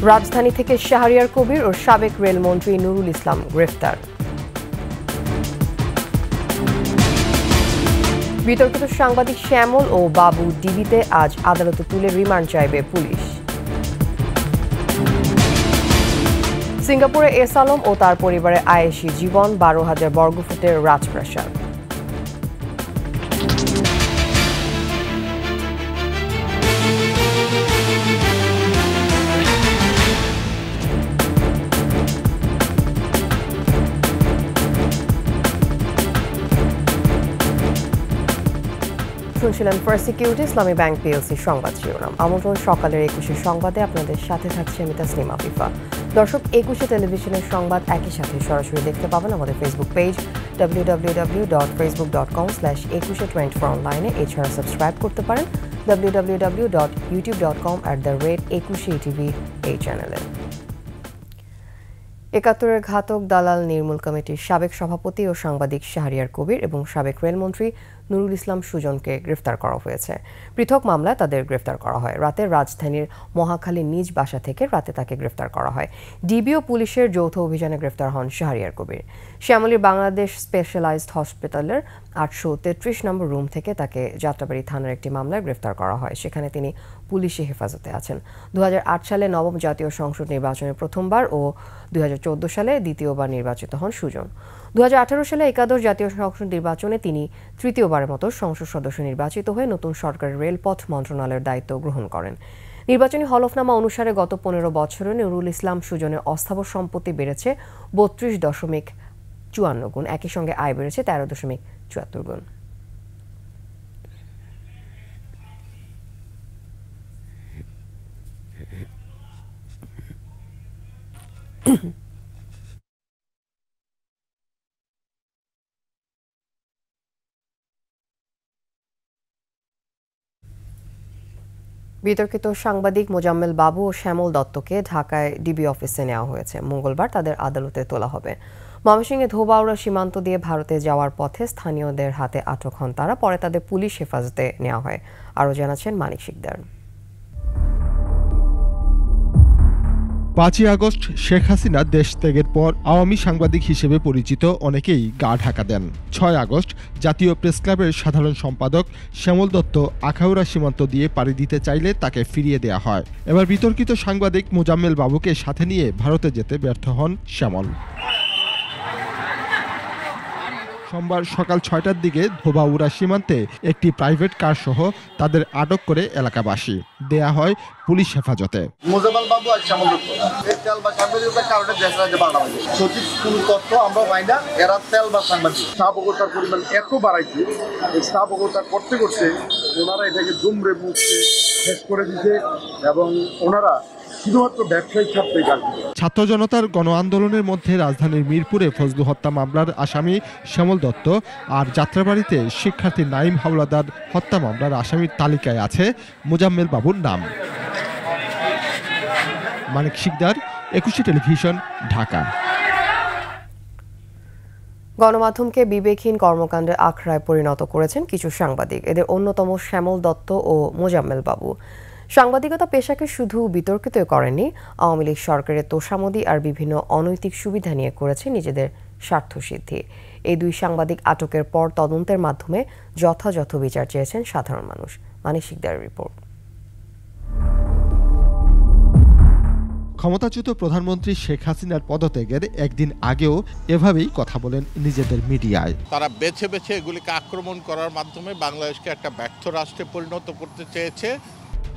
রাজধানী থেকে শাহরিয়ার কবির ও সাবেক রেলমন্ত্রী নুরুল ইসলাম গ্রেফতার। বিতর্কিত সাংবাদিক শ্যামল ও বাবু ডিবিতে আজ আদালতে তুলে রিমান্ড চাইবে পুলিশ। সিঙ্গাপুরে এস আলম ও তার পরিবারের আয়েশি জীবন, 12,000 বর্গফুটের রাজপ্রাসাদ। শুনছিলেন ফার্স্ট সিকিউরিটি ইসলামী ব্যাংক পিএলসি সংবাদ শিরোনাম। আমন্ত্রণ সকালের 21 সংবাদে, আপনাদের সাথে থাকছে আমি তাসনিমা আফিফা। দর্শক, 21 টেলিভিশনের সংবাদ একই সাথে সরাসরি দেখতে পাবেন আমাদের ফেসবুক পেজ www.facebook.com/2124 অনলাইনে। এছাড়া সাবস্ক্রাইব করতে পারেন www.youtube.com/21etv এই চ্যানেলে। ৭১-এর ঘাতক দালাল নির্মূল কমিটির সাবেক সভাপতি ও সাংবাদিক শাহরিয়ার কবির এবং সাবেক রেলমন্ত্রী নুরুল ইসলাম সুজনকে গ্রেফতার করা হয়েছে। পৃথক মামলায় তাদের গ্রেফতার করা হয়। রাতে রাজধানীর মহাখালীর নিজ বাসা থেকে রাতে তাকে গ্রেফতার করা হয়। ডিবি ও পুলিশের যৌথ অভিযানে গ্রেফতার হন শাহরিয়ার কবির। শ্যামলীর বাংলাদেশ স্পেশালাইজড হসপিটালের 833 নম্বর রুম থেকে তাকে যাত্রাবাড়ী থানার একটি মামলায় গ্রেফতার করা হয়। সেখানে তিনি পুলিশি হেফাজতে আছেন। 2008 সালে নবম জাতীয় সংসদ নির্বাচনে প্রথমবার ও 2014 সালে দ্বিতীয়বার নির্বাচিত হন সুজন। 2018 সালে একাদশ জাতীয় সংসদ নির্বাচনে তিনি তৃতীয়বারের মতো সংসদ সদস্য নির্বাচিত হয়ে নতুন সরকারের রেলপথ মন্ত্রণালয়ের দায়িত্ব গ্রহণ করেন। নির্বাচনী হলফনামা অনুসারে গত 15 বছরে নুরুল ইসলাম সুজনের অস্থাবর সম্পত্তি বেড়েছে 32.54 গুণ। একই সঙ্গে আয় বেড়েছে 13.74 গুণ। বিতর্কিত সাংবাদিক মোজাম্মেল বাবু ও শ্যামল দত্তকে ঢাকায় ডিবি অফিসে নেওয়া হয়েছে। মঙ্গলবার তাদের আদালতে তোলা হবে। ময়মনসিংহে ধোবাউড়া সীমান্ত দিয়ে ভারতে যাওয়ার পথে স্থানীয়দের হাতে আটক হন তারা। পরে তাদের পুলিশ হেফাজতে নেওয়া হয়। আরও জানাচ্ছেন মানিক শিকদার। 5ই আগস্ট শেখ হাসিনা দেশ ত্যাগের পর আওয়ামী সাংবাদিক হিসেবে পরিচিত অনেকেই গা ঢাকা দেন। 6 আগস্ট জাতীয় প্রেসক্লাবের সাধারণ সম্পাদক শ্যামল দত্ত আখাউড়া সীমান্ত দিয়ে পাড়ি দিতে চাইলে তাকে ফিরিয়ে দেয়া হয়। এবার বিতর্কিত সাংবাদিক মোজাম্মেল বাবুকে সাথে নিয়ে ভারতে যেতে ব্যর্থ হন শ্যামল। সোমবার সকাল 6টার দিকে ধোবাউড়া সীমান্তে একটি প্রাইভেট কার সহ তাদের আটক করে এলাকাবাসী দেয়া হয় পুলিশ হেফাজতে। মোজাম্মেল বাবু আর শ্যামল দত্ত এই তেল বা সাংবাদিকতার কারণে দেশ রাজ্যে বাড়া হয়েছে। সঠিক কোন তথ্য আমরা পাই না। এরা তেল বা সাংবাদিক স্থাপকতার পরিমাণ এত বাড়াইছে, এই স্থাপকতা করতে করতে ওনারা এটাকে দুমড়ে মুখে শেষ করে দিতে এবং ওনারা শুধুমাত্র ব্যবসায়িক স্বার্থেই কাজ করে। ছাত্র জনতার গণ আন্দোলনের মধ্যে রাজধানীর মিরপুরে ফজলু হত্যা মামলার আসামি শ্যামল দত্ত আর যাত্রাবাড়িতে শিক্ষার্থী নাইম হাওলাদার হত্যা মামলার আসামির তালিকায় আছে মোজাম্মেল বাবুর নাম। মানিক শিকদার, 21 টেলিভিশন, ঢাকা। গণমাধ্যমকে বিবেকহীন কর্মকাণ্ডের আখড়ায় পরিণত করেছেন কিছু সাংবাদিক। এদের অন্যতম শ্যামল দত্ত ও মোজাম্মেল বাবু। সাংবাদিকতা পেশাকে শুধু বিতর্কিত করেননি, আওয়ামী লীগ সরকারের তোষামোদী আর বিভিন্ন অনৈতিক সুবিধা নিয়ে করেছে নিজেদের স্বার্থসিদ্ধি। এই দুই সাংবাদিক আটকের পর তদন্তের মাধ্যমে যথাযথ বিচার চেয়েছেন সাধারণ মানুষ। মানিক শিকদারের রিপোর্ট। ক্ষমতাচ্যুত প্রধানমন্ত্রী শেখ হাসিনার পদত্যাগের একদিন আগেও এভাবেই কথা বলেন নিজেদের মিডিয়ায়। তারা বেছে বেছে এগুলিকে আক্রমণ করার মাধ্যমে বাংলাদেশকে একটা ব্যর্থ রাষ্ট্রে পরিণত করতে চেয়েছে।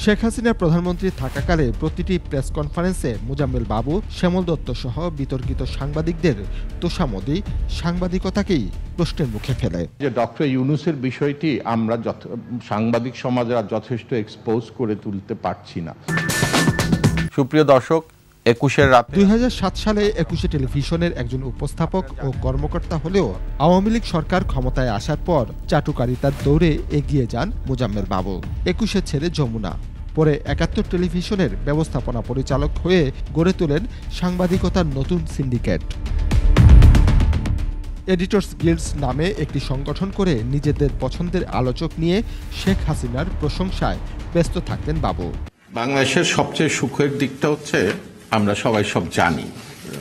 শেখ হাসিনার প্রধানমন্ত্রী থাকাকালে প্রতিটি প্রেস কনফারেন্সে মোজাম্মেল বাবু, শ্যামল দত্ত সহ বিতর্কিত সাংবাদিকদের তোষামোদী সাংবাদিকতাকেই প্রশ্নের মুখে ফেলে। যে ডক্টর ইউনূসের বিষয়টি আমরা সাংবাদিক সমাজে যথেষ্ট এক্সপোজ করে তুলতে পারছি না। সুপ্রিয় দর্শক, 21 রাত 2007 সালে 21 টেলিভিশনের একজন উপস্থাপক ও কর্মকর্তা হলেও আওয়ামী লীগ সরকার ক্ষমতায় আসার পর চাটুকারিতার দৌড়ে এগিয়ে যান মোজাম্মেল বাবু। 21 ছেড়ে যমুনা, পরে 71 টেলিভিশনের ব্যবস্থাপনা পরিচালক হয়ে গড়ে তোলেন সাংবাদিকতার নতুন সিন্ডিকেট। এডিটর্স গিল্ডস নামে একটি সংগঠন করে নিজেদের পছন্দের আলোচক নিয়ে শেখ হাসিনার প্রশংসায় ব্যস্ত থাকতেন বাবু। বাংলাদেশের সবচেয়ে সুখের দিকটা হচ্ছে আমরা সবাই সব জানি,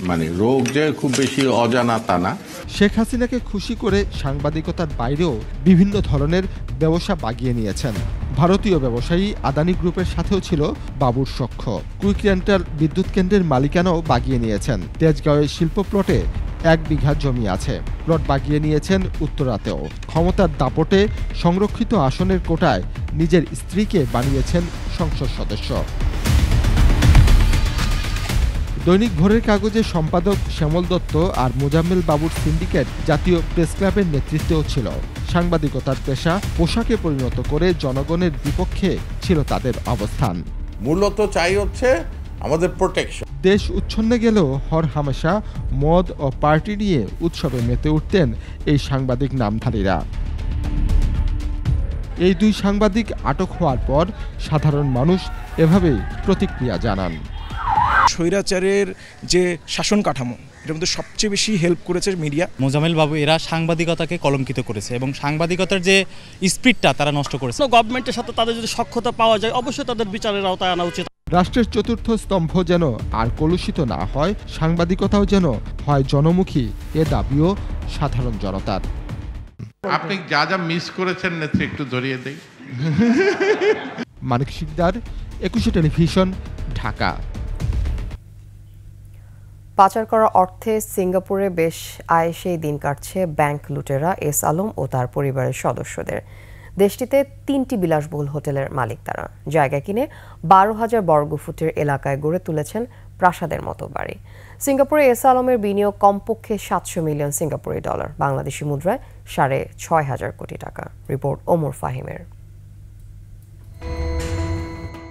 মানে রোগ যে খুব বেশি অজানা তা না। শেখ হাসিনাকে খুশি করে সাংবাদিকতার বাইরেও বিভিন্ন ধরনের ব্যবসা বাগিয়ে নিয়েছেন। ভারতীয় ব্যবসায়ী আদানি গ্রুপের সাথেও ছিল বাবুর সখ্য। কুইক রেন্টাল বিদ্যুৎ কেন্দ্রের মালিকানাও বাগিয়ে নিয়েছেন। তেজগাঁওয়ের শিল্প প্লটে 1 বিঘা জমি আছে, প্লট বাগিয়ে নিয়েছেন উত্তরাতেও। ক্ষমতার দাপটে সংরক্ষিত আসনের কোটায় নিজের স্ত্রীকে বানিয়েছেন সংসদ সদস্য। দৈনিক ভোরের কাগজের সম্পাদক শ্যামল দত্ত আর মোজাম্মেল বাবুর সিন্ডিকেট জাতীয় প্রেস ক্লাবের নেতৃত্বেও ছিল। সাংবাদিকতার পেশা পোশাকে পরিণত করে জনগণের বিপক্ষে ছিল তাদের অবস্থান। মূলত চাই হচ্ছে আমাদের প্রোটেকশন। দেশ উচ্ছন্নে গেলেও হর হামেশা মদ ও পার্টি নিয়ে উৎসবে মেতে উঠতেন এই সাংবাদিক নামধারীরা। এই 2 সাংবাদিক আটক হওয়ার পর সাধারণ মানুষ এভাবেই প্রতিক্রিয়া জানান। স্বৈরাচারের যে শাসন কাঠামো, এটার মধ্যে সবচেয়ে বেশি হেল্প করেছে মিডিয়া। মোজাম্মেল বাবু এরা সাংবাদিকতাকে কলঙ্কিত করেছে এবং সাংবাদিকতার যে স্পিরিটটা তারা নষ্ট করেছে। গভর্নমেন্টের সাথে তাদের যদি সখ্যতা পাওয়া যায়, অবশ্যই তাদের বিচারের আওতায় আনা উচিত। রাষ্ট্রের চতুর্থ স্তম্ভ যেন আর কলুষিত না হয়, সাংবাদিকতাও যেন হয় জনমুখী, এ দাবিও সাধারণ জনতার। আপনি যা যা মিস করেছেন নেত্রী একটু ধরিয়ে দেই। মানিক শিকদার, 21 টেলিভিশন, ঢাকা। পাচার করা অর্থে সিঙ্গাপুরে বেশ আয়েশেই দিন কাটছে ব্যাংক লুটেরা এস আলম ও তার পরিবারের সদস্যদের। দেশটিতে 3টি বিলাসবহুল হোটেলের মালিক তারা। জায়গা কিনে 12,000 বর্গফুটের এলাকায় গড়ে তুলেছেন প্রাসাদের মতো বাড়ি। সিঙ্গাপুরে এস আলমের বিনিয়োগ কমপক্ষে 700 মিলিয়ন সিঙ্গাপুরি ডলার, বাংলাদেশি মুদ্রায় 6,500 কোটি টাকা। রিপোর্ট ওমর ফাহিমের।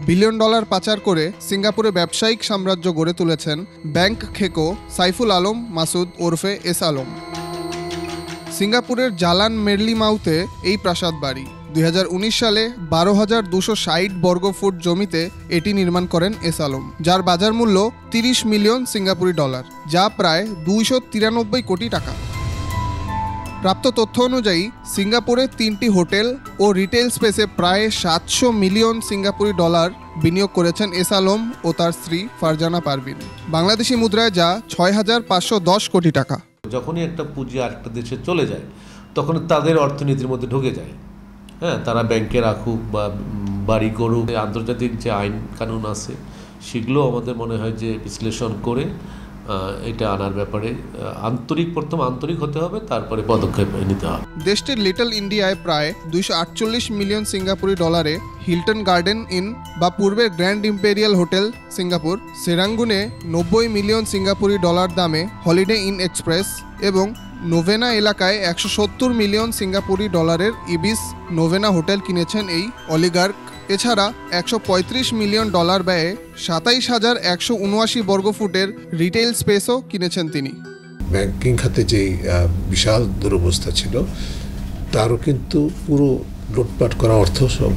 বিলিয়ন ডলার পাচার করে সিঙ্গাপুরে ব্যবসায়িক সাম্রাজ্য গড়ে তুলেছেন ব্যাংক খেকো সাইফুল আলম মাসুদ ওরফে এস আলম। সিঙ্গাপুরের জালান মেরলিমাউতে এই প্রাসাদ বাড়ি। 2019 সালে 12,260 বর্গফুট জমিতে এটি নির্মাণ করেন এস আলম, যার বাজার মূল্য 30 মিলিয়ন সিঙ্গাপুরি ডলার, যা প্রায় 293 কোটি টাকা। প্রাপ্ত তথ্য অনুযায়ী সিঙ্গাপুরে 3টি হোটেল ও রিটেল স্পেসে প্রায় 700 মিলিয়ন সিঙ্গাপুরি ডলার বিনিয়োগ করেছেন এস আলম ও তার স্ত্রী ফারজানা পারভিন, বাংলাদেশি মুদ্রায় যা 6,510 কোটি টাকা। যখনই একটা পুঁজি আরেকটা দেশে চলে যায় তখন তাদের অর্থনীতির মধ্যে ঢুকে যায়। হ্যাঁ, তারা ব্যাংকে রাখুক বা বাড়ি করুক, আন্তর্জাতিক যে আইন কানুন আছে সেগুলো আমাদের মনে হয় যে বিশ্লেষণ করে এটা আনার ব্যাপারে প্রথম আন্তরিক হতে হবে, তারপরে পদক্ষেপ নিতে হবে। দেশটির লিটল ইন্ডিয়ায় প্রায় 248 মিলিয়ন সিঙ্গাপুরি ডলারে হিলটন গার্ডেন ইন বা পূর্বের গ্র্যান্ড ইম্পেরিয়াল হোটেল সিঙ্গাপুর, সেরাঙ্গুনে 90 মিলিয়ন সিঙ্গাপুরি ডলার দামে হলিডে ইন এক্সপ্রেস এবং নোভেনা এলাকায় 170 মিলিয়ন সিঙ্গাপুরি ডলারের ইবিস নোভেনা হোটেল কিনেছেন এই অলিগার্ক। এছাড়া 135 মিলিয়ন ডলার ব্যয়ে 27,179 বর্গফুটের রিটেল স্পেসও কিনেছেন তিনি। ব্যাংকিং খাতে যে বিশাল দুরবস্থা ছিল তারও কিন্তু পুরো লুটপাট করা অর্থ সব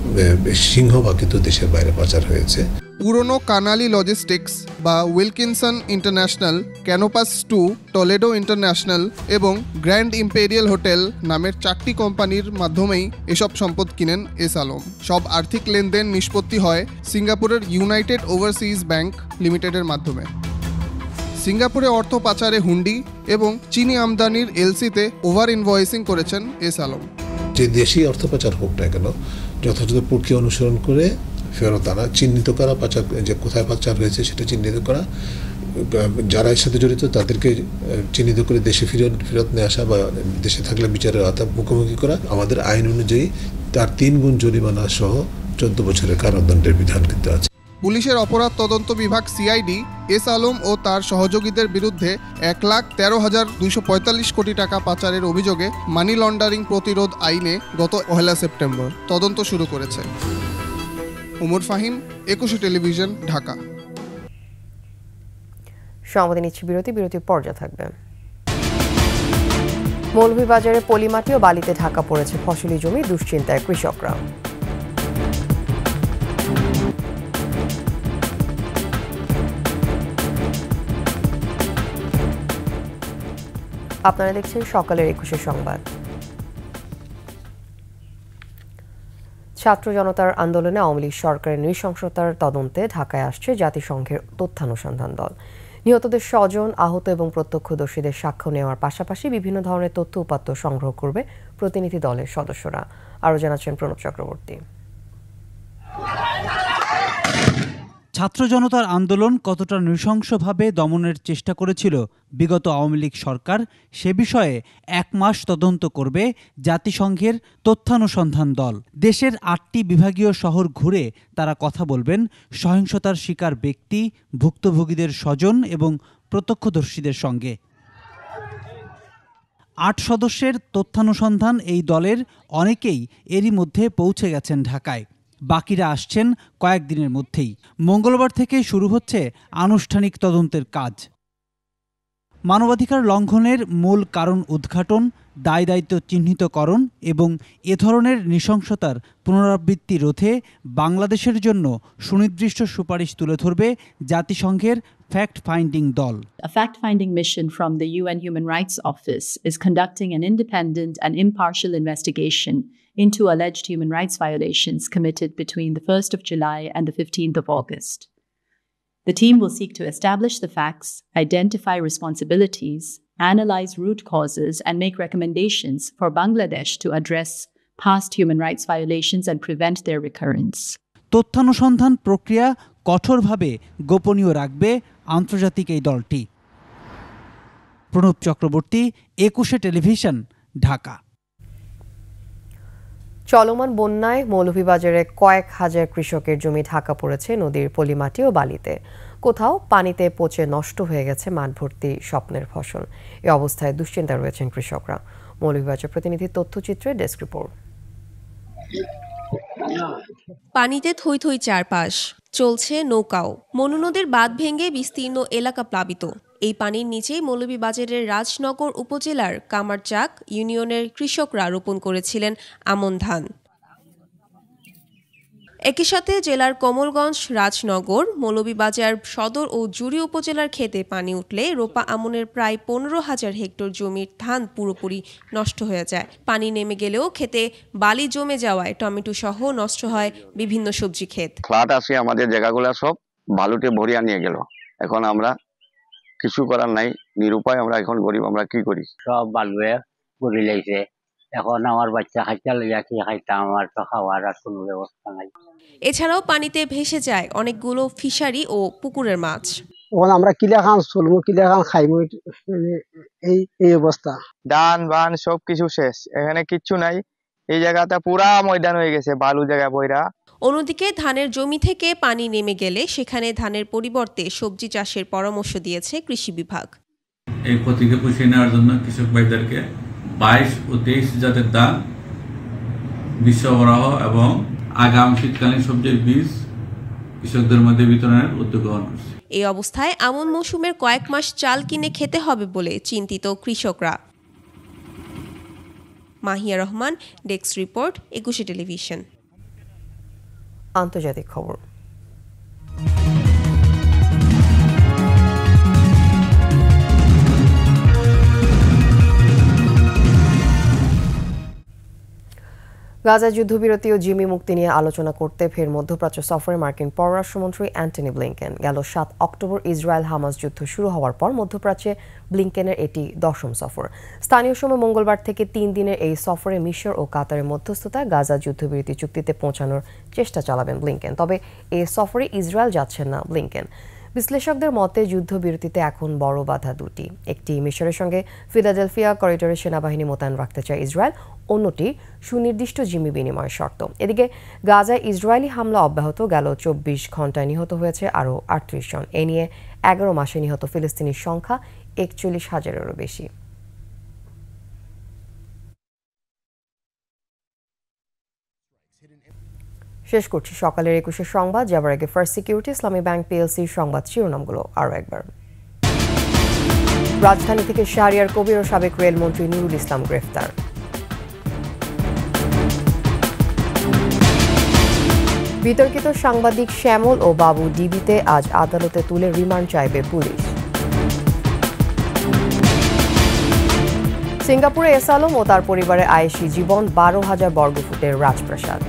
সিংহভাগ কিন্তু দেশের বাইরে পাচার হয়েছে। পুরনো কানালি লজিস্টিক্স বা উইলকিনসন ইন্টারন্যাশনাল, ক্যানোপাস 2, টলেডো ইন্টারন্যাশনাল এবং গ্র্যান্ড ইম্পেরিয়াল হোটেল নামের 4টি কোম্পানির মাধ্যমেই এসব সম্পদ কিনেন এস আলম। সব আর্থিক লেনদেন নিষ্পত্তি হয় সিঙ্গাপুরের ইউনাইটেড ওভারসিজ ব্যাংক লিমিটেডের মাধ্যমে। সিঙ্গাপুরে অর্থ পাচারে হুন্ডি এবং চিনি আমদানির এলসিতে ওভার ইনভয়েসিং করেছেন এস আলম। যে দেশই অর্থ পাচার হোক না কেন, যথাযথ প্রক্রিয়া অনুসরণ করে ফেরত আনা, চিহ্নিত করা, পাচার যে কোথায় পাচার হয়েছে সেটা চিহ্নিত করা, যারা এর সাথে জড়িত তাদেরকে চিহ্নিত করে দেশে ফেরত নিয়ে আসা বা দেশে থাকলে বিচারের আওতায় মুখোমুখি করা। আমাদের আইন অনুযায়ী তার 3 গুণ জরিমানা সহ 14 বছরের কারাদণ্ডের বিধান কিন্তু আছে। পুলিশের অপরাধ তদন্ত বিভাগ সিআইডি এস আলম ও তার সহযোগীদের বিরুদ্ধে 1,13,245 কোটি টাকা পাচারের অভিযোগে মানি লন্ডারিং প্রতিরোধ আইনে গত 1 সেপ্টেম্বর তদন্ত শুরু করেছে। ওমর ফাহিম, 21 টেলিভিশন, ঢাকা। সংবাদে নিচ্ছে বিরতির পর্যায়ে থাকবে। মৌলভীবাজারে পলিমাটি ও বালিতে ঢাকা পড়েছে ফসলি জমি, দুশ্চিন্তায় কৃষকরা। আপনারা দেখছেন সকালের 21 সংবাদ। ছাত্র জনতার আন্দোলনে আওয়ামী লীগ সরকারের নৃশংসতার তদন্তে ঢাকায় আসছে জাতিসংঘের তথ্যানুসন্ধান দল। নিহতদের স্বজন, আহত এবং প্রত্যক্ষদর্শীদের সাক্ষ্য নেওয়ার পাশাপাশি বিভিন্ন ধরনের তথ্য উপাত্ত সংগ্রহ করবে প্রতিনিধি দলের সদস্যরা। আরও জানাচ্ছেন প্রণব চক্রবর্তী। ছাত্র জনতার আন্দোলন কতটা নৃশংসভাবে দমনের চেষ্টা করেছিল বিগত আওয়ামী লীগ সরকার, সে বিষয়ে 1 মাস তদন্ত করবে জাতিসংঘের তথ্যানুসন্ধান দল। দেশের 8টি বিভাগীয় শহর ঘুরে তারা কথা বলবেন সহিংসতার শিকার ব্যক্তি, ভুক্তভোগীদের স্বজন এবং প্রত্যক্ষদর্শীদের সঙ্গে। 8 সদস্যের তথ্যানুসন্ধান এই দলের অনেকেই এরই মধ্যে পৌঁছে গেছেন ঢাকায়। বাকিরা আসছেন কয়েকদিনের মধ্যেই। মঙ্গলবার থেকে শুরু হচ্ছে আনুষ্ঠানিক তদন্তের কাজ। মানবাধিকার লঙ্ঘনের মূল কারণ উদ্ঘাটন, দায় দায়িত্ব চিহ্নিতকরণ এবং এ ধরনের নৃশংসতার পুনরাবৃত্তি রোধে বাংলাদেশের জন্য সুনির্দিষ্ট সুপারিশ তুলে ধরবে জাতিসংঘের fact-finding দল। A fact-finding mission from the UN Human Rights Office is conducting an independent and impartial investigation into alleged human rights violations committed between the 1st of July and the 15th of August. The team will seek to establish the facts, identify responsibilities, analyze root causes, and make recommendations for Bangladesh to address past human rights violations and prevent their recurrence. তথ্যানুসন্ধান প্রক্রিয়া কঠোরভাবে গোপনীয় রাখবে আন্তর্জাতিক এই দলটি। Pranab Chakraborty, 21 television, Dhaka. চলমান বন্যায় মৌলভীবাজারে কয়েক হাজার কৃষকের জমি ঢাকা পড়েছে নদীর পলিমাটি ও বালিতে। কোথাও পানিতে পচে নষ্ট হয়ে গেছে মাঠ ভর্তি স্বপ্নের ফসল। এ অবস্থায় দুশ্চিন্তা রয়েছেন কৃষকরা। মৌলভীবাজার প্রতিনিধির তথ্যচিত্রে ডেস্ক রিপোর্ট। পানিতে থই থই চারপাশ, চলছে নৌকাও। মনু নদীর বাঁধ ভেঙে বিস্তীর্ণ এলাকা প্লাবিত। এই পানির নিচেই মৌলভীবাজারের রাজনগর উপজেলার কামারচাক ইউনিয়নের কৃষকরা রোপণ করেছিলেন আমন ধান। একই সাথে জেলার কমলগঞ্জ, রাজনগর, মৌলভীবাজার সদর ও জুড়ি উপজেলার ক্ষেতে পানি উঠলে রোপা আমনের প্রায় 15,000 হেক্টর জমির ধান পুরোপুরি নষ্ট হয়ে যায়। পানি নেমে গেলেও ক্ষেতে বালি জমে যাওয়ায় টমেটো সহ নষ্ট হয় বিভিন্ন সবজি ক্ষেত। ফ্লাড আসে, আমাদের জায়গাগুলো সব বালুতে ভরিয়া নিয়ে গেল। এখন আমরা কিছু করার নাই, নিরুপায়। আমরা এখন গরিব, আমরা কি করি? সব বালুয়ে গড়ি লাইছে। এখন আমার বাচ্চা খাইতে লইয়া কি খাইতাম, আমার তো খাওয়ার আর কোনো ব্যবস্থা নাই। এছাড়াও পানিতে ভেসে যায় অনেকগুলো ফিশারি ও পুকুরের মাছ। এখন আমরা কিলা খান চলবো, কিলা খান খাইবো, এই অবস্থা। ধান বান সবকিছু শেষ, এখানে কিচ্ছু নাই। এই জায়গাটা পুরা ময়দান হয়ে গেছে, বালু জায়গা বইরা। অন্যদিকে ধানের জমি থেকে পানি নেমে গেলে সেখানে ধানের পরিবর্তে সবজি চাষের পরামর্শ দিয়েছে কৃষি বিভাগ। এই ক্ষতিকে পুষিয়ে নেওয়ার জন্য কৃষক ভাইদেরকে 22 ও 23 জাতের ধান বীজ সরবরাহ এবং আগাম শীতকালীন সবজির বীজ কৃষকদের মধ্যে বিতরণের উদ্যোগ গ্রহণ করছে। এই অবস্থায় আমন মৌসুমের কয়েক মাস চাল কিনে খেতে হবে বলে চিন্তিত কৃষকরা। Mahiya Rahman, desk report, 21 television. আন্তর্জাতিক খবর। গাজা যুদ্ধবিরতি ও জিম্মি মুক্তি নিয়ে আলোচনা করতে ফের মধ্যপ্রাচ্য সফরে মার্কিন পররাষ্ট্রমন্ত্রী অ্যান্টনি ব্লিংকেন। গেল 7 অক্টোবর ইসরায়েল হামাস যুদ্ধ শুরু হওয়ার পর মধ্যপ্রাচ্যে ব্লিংকেনের এটি 10ম সফর। স্থানীয় সময় মঙ্গলবার থেকে 3 দিনের এই সফরে মিশর ও কাতারের মধ্যস্থতায় গাজা যুদ্ধবিরতি চুক্তিতে পৌঁছানোর চেষ্টা চালাবেন ব্লিংকেন। তবে এই সফরে ইসরায়েল যাচ্ছেন না ব্লিংকেন। বিশ্লেষকদের মতে যুদ্ধবিরতিতে এখন বড় বাধা দুটি। একটি মিশরের সঙ্গে ফিলাডেলফিয়া করিডোরে সেনাবাহিনী মোতায়েন রাখতে চায় ইসরায়েল, অন্যটি সুনির্দিষ্ট জিম্মি বিনিময়ের শর্ত। এদিকে গাজায় ইসরায়েলি হামলা অব্যাহত। গেল 24 ঘন্টায় নিহত হয়েছে আরও 38 জন। এ নিয়ে 11 মাসে নিহত ফিলিস্তিনির সংখ্যা 41,000-এরও বেশি। শেষ করছি সকালের 21 সংবাদ। যাবার আগে ফার্স্ট সিকিউরিটি ইসলামী ব্যাংক পিএলসির সংবাদ শিরোনামগুলো আরও একবার। রাজধানী থেকে শাহরিয়ার কবির ও সাবেক রেলমন্ত্রী নুরুল ইসলাম গ্রেফতার। বিতর্কিত সাংবাদিক শ্যামল ও বাবু ডিবিতে আজ আদালতে তুলে রিমান্ড চাইবে পুলিশ। সিঙ্গাপুরে এস আলম ও তার পরিবারের আয়েশি জীবন, 12,000 বর্গফুটের রাজপ্রাসাদ।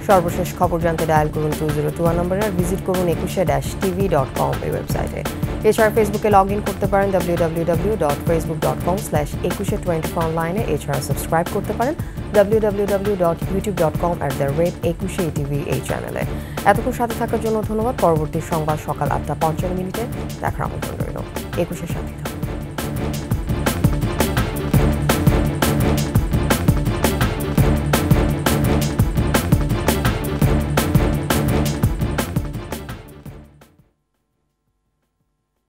সর্বশেষ খবর জানতে ডায়াল করুন 2021 নম্বরে আর ভিজিট করুন ekushe-tv.com এই ওয়েবসাইটে। এছাড়া ফেসবুকে লগ ইন করতে পারেন www.facebook.com/ekushe24 অনলাইনে। এছাড়া সাবস্ক্রাইব করতে পারেন www.youtube.com/ekushe-tv এই চ্যানেলে। এতক্ষণ সাথে থাকার জন্য ধন্যবাদ। পরবর্তী সংবাদ সকাল 8টা 55 মিনিটে দেখার আমন্ত্রণ রইল। একুশের সাথে থাকুন।